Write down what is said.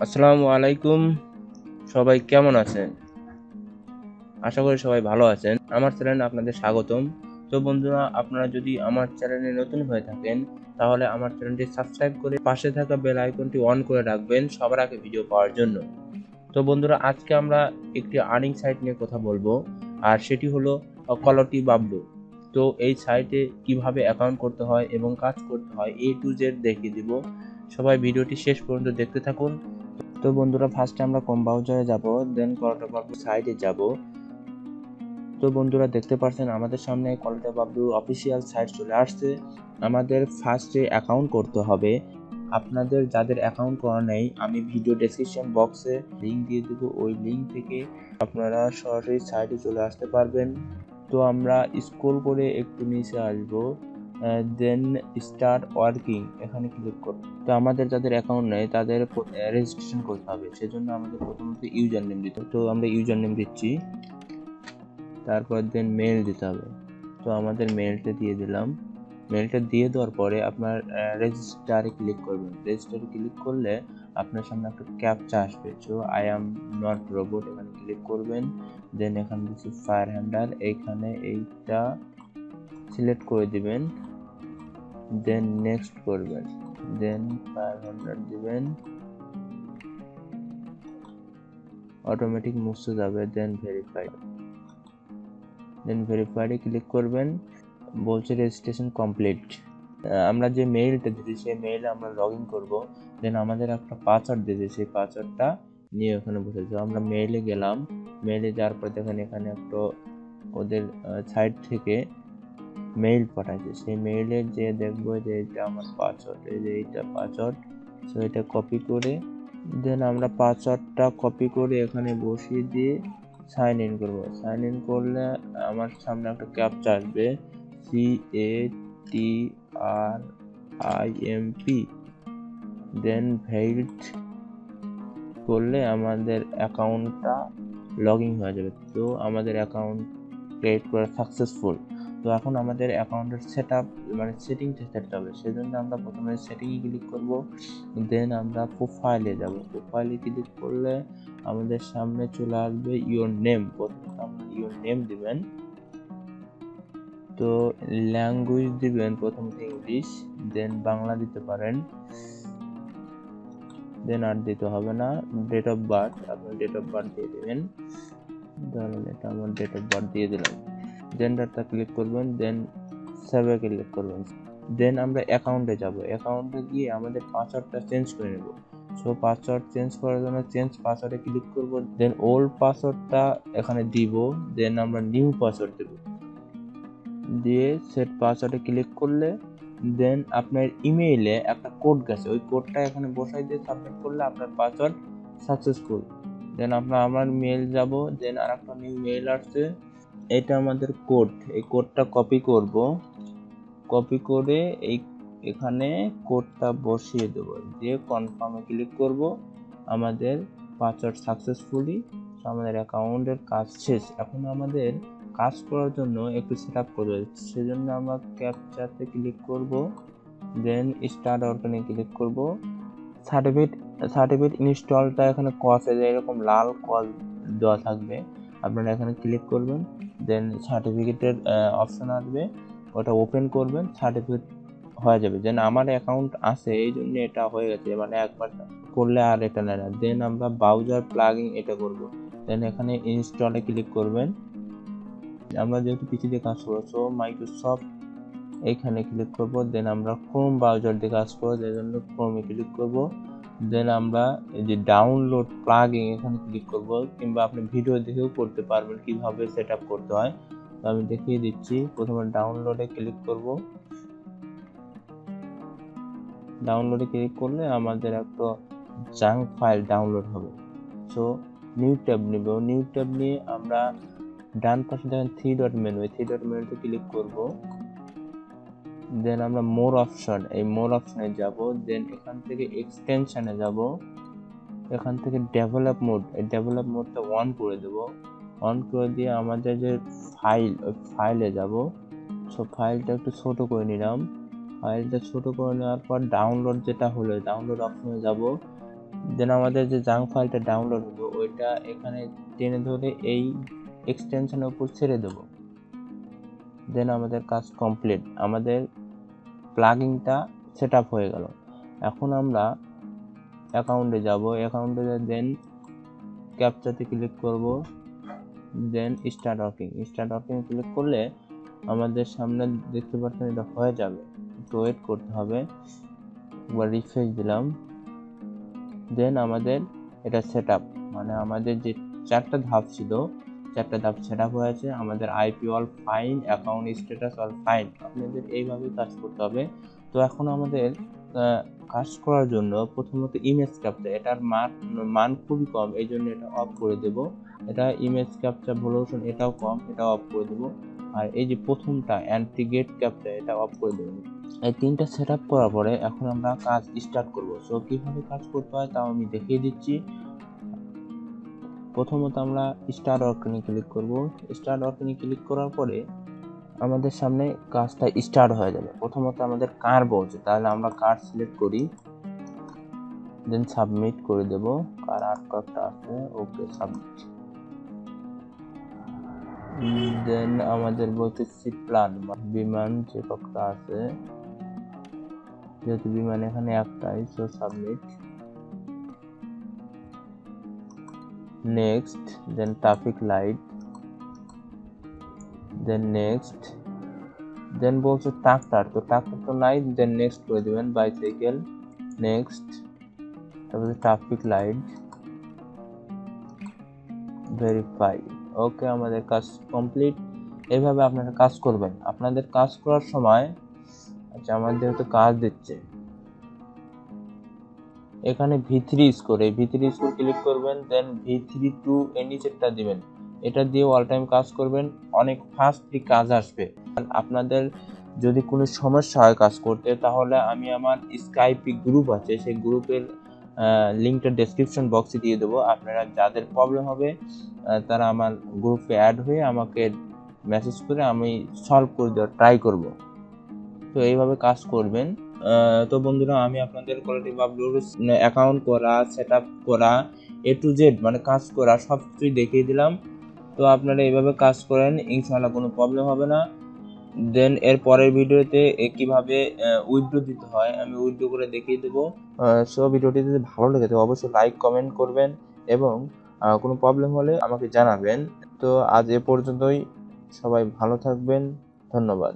আসসালামু আলাইকুম। সবাই কেমন আছেন? আশা করি সবাই ভালো আছেন। আমার চ্যানেলে আপনাদের স্বাগতম। তো বন্ধুরা, আপনারা যদি আমার চ্যানেলে নতুন হয়ে থাকেন তাহলে আমার চ্যানেলটি সাবস্ক্রাইব করে পাশে থাকা বেল আইকনটি অন করে রাখবেন সবার আগে ভিডিও পাওয়ার জন্য। তো বন্ধুরা, আজকে আমরা একটি আর্নিং সাইট নিয়ে কথা বলবো, আর সেটি হলো kolotibablo। তো এই সাইটে কিভাবে অ্যাকাউন্ট করতে হয় এবং কাজ করতে হয় A to Z দেখিয়ে দিব। সবাই ভিডিওটি শেষ পর্যন্ত দেখতে থাকুন। তো বন্ধুরা, ফার্স্টে আমরা ক্রোম ব্রাউজারে যাব, দেন kolotibablo সাইটে যাব। তো বন্ধুরা, দেখতে পাচ্ছেন আমাদের সামনে kolotibablo অফিসিয়াল সাইট চলে আসছে। আমাদের ফার্স্টে অ্যাকাউন্ট করতে হবে। আপনাদের যাদের অ্যাকাউন্ট করা নেই, আমি ভিডিও ডেসক্রিপশন বক্সে লিংক দিয়ে দেব। ওই লিংক থেকে আপনারা সরাসরি সাইটে চলে আসতে পারবেন। তো আমরা স্ক্রল করে একটু নিচে আসবো, দেন স্টার্ট ওয়ার্কিং এখানে ক্লিক করব। তো আমাদের যাদের অ্যাকাউন্ট নেই তাদের রেজিস্ট্রেশন করতে হবে, সেজন্য আমাদের প্রথমত ইউজার নেম দিতে হবে। তো আমরা ইউজার নেম দিচ্ছি, তারপর দেন মেল দিতে হবে। তো আমাদের মেলটা দিয়ে দিলাম। মেলটা দিয়ে দেওয়ার পরে আপনার রেজিস্টারে ক্লিক করবেন। রেজিস্টারে ক্লিক করলে আপনার সামনে একটা ক্যাপচা আসবে। So I am not robot এখানে ক্লিক করবেন। দেন এখানে কিছু ফায়ার হ্যান্ডার, এইখানে এইটা সিলেক্ট করে দিবেন। দেন নেক্সট করবেন, দেন ফায়ার হ্যান্ডার দিবেন, অটোমেটিক মুছতে যাবে। দেন ভেরিফাইডে ক্লিক করবেন। বলছে রেজিস্ট্রেশন কমপ্লিট। আমরা যে মেইলটা দিয়েছি সেই মেইলে আমরা লগ ইন করবো। দেন আমাদের একটা পাসওয়ার্ড দিয়েছে, সেই পাসওয়ার্ডটা নিয়ে ওখানে বসেছি। আমরা মেইলে গেলাম। মেইলে যাওয়ার পর দেখেন এখানে একটা ওদের সাইট থেকে মেইল পাঠাইছে। সেই মেইলে যে দেখবো যে এটা আমার পাসওয়ার্ড, এই যে এইটা পাসওয়ার্ড। সো এটা কপি করে দেন আমরা পাসওয়ার্ডটা কপি করে এখানে বসিয়ে দিয়ে সাইন ইন করবো। সাইন ইন করলে আমার সামনে একটা ক্যাপচা আসবে, CATRIMP। দেন ভেরিড করলে আমাদের অ্যাকাউন্টটা লগ ইন হয়ে যাবে। তো আমাদের অ্যাকাউন্ট ক্রিয়েট করা সাকসেসফুল। তো এখন আমাদের অ্যাকাউন্টের সেট আপ মানে সেটিংটা সেট হবে, সেজন্য আমরা প্রথমে সেটিংয়ে ক্লিক করব। দেন আমরা প্রোফাইলে যাব। প্রোফাইলে ক্লিক করলে আমাদের সামনে চলে আসবে ইওর নেম। প্রথমে আপনার ইওর নেম দিবেন। তো ল্যাঙ্গুয়েজ দিবেন প্রথমে ইংলিশ, দেন বাংলা দিতে পারেন, দেন আর দিতে হবে না। ডেট অফ বার্থ, আপনি ডেট অফ বার্থ দিয়ে দিবেন। ধরেন এটা আমার ডেট অফ বার্থ দিয়ে দিলাম। জেন্ডারটা ক্লিক করবেন, দেন সেভে ক্লিক করবেন। দেন আমরা অ্যাকাউন্টে যাব। অ্যাকাউন্টে গিয়ে আমাদের পাসওয়ার্ডটা চেঞ্জ করে নেব। সো পাসওয়ার্ড চেঞ্জ করার জন্য চেঞ্জ পাসওয়ার্ডে ক্লিক করব। দেন ওল্ড পাসওয়ার্ডটা এখানে দিব। দেন আমরা নিউ পাসওয়ার্ড দেব, দিয়ে সেট পাসওয়ার্ডে ক্লিক করলে দেন আপনার ইমেইলে একটা কোড গেছে, ওই কোডটা এখানে বসাই দিয়ে সাবমিট করলে আপনার পাসওয়ার্ড সাকসেসফুল। দেন আমার মেইল যাব। দেন আর একটা নিউ মেইল আসছে, এটা আমাদের কোড। এই কোডটা কপি করব, কপি করে এখানে কোডটা বসিয়ে দেব, দিয়ে কনফার্মে ক্লিক করব। আমাদের পাসওয়ার্ড সাকসেসফুলি, আমাদের অ্যাকাউন্টের কাজ শেষ। এখন আমাদের কাজ করার জন্য একটু সেট আপ করবে, সেজন্য আমরা ক্যাপচাতে ক্লিক করব। দেন স্টার্ট অর্গানে ক্লিক করব। সার্টিফিকেট ইনস্টলটা এখানে কসে এরকম লাল কল দেওয়া থাকবে, আপনারা এখানে ক্লিক করবেন। দেন সার্টিফিকেটের অপশন আসবে, ওটা ওপেন করবেন, সার্টিফিকেট হয়ে যাবে। দেন আমার অ্যাকাউন্ট আছে এই জন্য এটা হয়ে গেছে, মানে একবার করলে আর এটা নেয় না। দেন আমরা ব্রাউজার প্লাগইন এটা করব। দেন এখানে ইনস্টলে ক্লিক করবেন। আমরা যেহেতু পিসি দিয়ে কাজ করবো, মাইক্রোসফট এখানে ক্লিক করব। দেন আমরা ক্রোম ব্রাউজার দিয়ে কাজ করবো, এই জন্য ক্রোমে ক্লিক করব। দেন আমরা এই যে ডাউনলোড প্লাগইন এখানে ক্লিক করব, কিংবা আপনি ভিডিও দেখেও করতে পারবেন কিভাবে সেট আপ করতে হয়। তো আমি দেখিয়ে দিচ্ছি। প্রথমে ডাউনলোডে ক্লিক করব। ডাউনলোডে ক্লিক করলে আমাদের একটা জাঙ্ক ফাইল ডাউনলোড হবে। সো নিউ ট্যাব নিব। নিউ ট্যাব নিয়ে আমরা ডান পাশে দেখেন থ্রি ডট মেনু, এই থ্রি ডট মেনুতে ক্লিক করব। দেন আমরা মোর অপশন, এই মোর অপশনে যাব। দেন এখান থেকে এক্সটেনশনে যাব। এখান থেকে ডেভেলপ মোড, এই ডেভেলপ মোডটা অন করে দেব। অন করে দিয়ে আমাদের যে ফাইল, ওই ফাইলে যাব। সো ফাইলটা একটু ছোট করে নিলাম। ফাইলটা ছোট করে নেওয়ার পর ডাউনলোড যেটা হলো, ডাউনলোড অপশনে যাব। দেন আমাদের যে জাঙ্ক ফাইলটা ডাউনলোড হলো ওইটা এখানে টেনে ধরে এই এক্সটেনশনের উপর ছেড়ে দেব। দেন আমাদের কাজ কমপ্লিট, আমাদের প্লাগইনটা সেট আপ হয়ে গেল। এখন আমরা অ্যাকাউন্টে যাব, অ্যাকাউন্টে দেন ক্যাপচাতে ক্লিক করব, দেন স্টার্ট ওয়ার্কিং ক্লিক করলে আমাদের সামনে দেখতে পাচ্ছেন এটা হয়ে যাবে, একটু ওয়েট করতে হবে। একবার রিফ্রেশ দিলাম, দেন আমাদের এটা সেট আপ, মানে আমাদের যে 4টা ধাপ ছিল 4টা ধাপ সেট আপ হয়েছে। আমাদের IP all fine, account status all fine. আপনাদের এইভাবেই কাজ করতে হবে। তো এখন আমাদের কাজ করার জন্য প্রথমত ইমেজ ক্যাপচা, এটার মান খুবই কম, এই জন্য এটা অফ করে দেব। এটা ইমেজ ক্যাপচা ভ্যালুয়েশন এটাও কম, এটা অফ করে দেব। আর এই যে প্রথমটা অ্যান্টি গেট ক্যাপচা এটা অফ করে দেব। এই 3টা সেট আপ করার পরে এখন আমরা কাজ স্টার্ট করব। সো কিভাবে কাজ করতে হয় তাও আমি দেখিয়ে দিচ্ছি। প্রথমত আমরা স্টার্ট ওয়ার্কিং ক্লিক করব। স্টার্ট ওয়ার্কিং ক্লিক করার পরে আমাদের সামনে কাজটা স্টার্ট হয়ে যাবে। প্রথমত আমাদের কার বলছে, তাহলে আমরা কার সিলেক্ট করি, দেন সাবমিট করে দেব। কার আর্টকার্ডটা আছে, ওকে সাবমিট। দেন আমাদের বলছে সিট প্ল্যান, বিমান যে কতটা আছে, যেহেতু বিমান এখানে একটাই, সো সাবমিট। নেক্সট, দেন ট্রাফিক লাইট, দেন নেক্সট, দেন বলছে ট্রাক্টর, তো ট্রাক্টর তো নাই, দেন নেক্সট করে দিবেন। বাইসাইকেল, নেক্সট, তারপরে ট্রাফিক লাইট, ভেরিফাই। ওকে, আমাদের কাজ কমপ্লিট। এইভাবে আপনারা কাজ করবেন। আপনাদের কাজ করার সময়, আচ্ছা আমাদের যেহেতু কাজ দিচ্ছে, এখানে V3 স্কোর, এই V3 স্কোর ক্লিক করবেন, দেন V3 টু এর নিচেরটা দিবেন। এটা দিয়ে অল টাইম কাজ করবেন, অনেক ফাস্টলি কাজ আসবে। আপনাদের যদি কোনো সমস্যা হয় কাজ করতে, তাহলে আমি আমার স্কাইপি গ্রুপ আছে, সেই গ্রুপের লিঙ্কটা ডেসক্রিপশন বক্সে দিয়ে দেবো। আপনারা যাদের প্রবলেম হবে তারা আমার গ্রুপে অ্যাড হয়ে আমাকে মেসেজ করে আমি সলভ করে দেওয়ার ট্রাই করব। তো এইভাবে কাজ করবেন। তো বন্ধুরা, আমি আপনাদের kolotibabloর অ্যাকাউন্ট করা, সেট আপ করা, A to Z মানে কাজ করা সব কিছুই দেখিয়ে দিলাম। তো আপনারা এইভাবে কাজ করেন, ইনশাআল্লাহ কোনো প্রবলেম হবে না। দেন এর পরের ভিডিওতে কিভাবে উইথড্র দিতে হয় আমি উইথড্র করে দেখিয়ে দেবো। সো ভিডিওটি যদি ভালো লেগে থাকে অবশ্যই লাইক কমেন্ট করবেন এবং কোনো প্রবলেম হলে আমাকে জানাবেন। তো আজ এ পর্যন্তই, সবাই ভালো থাকবেন, ধন্যবাদ।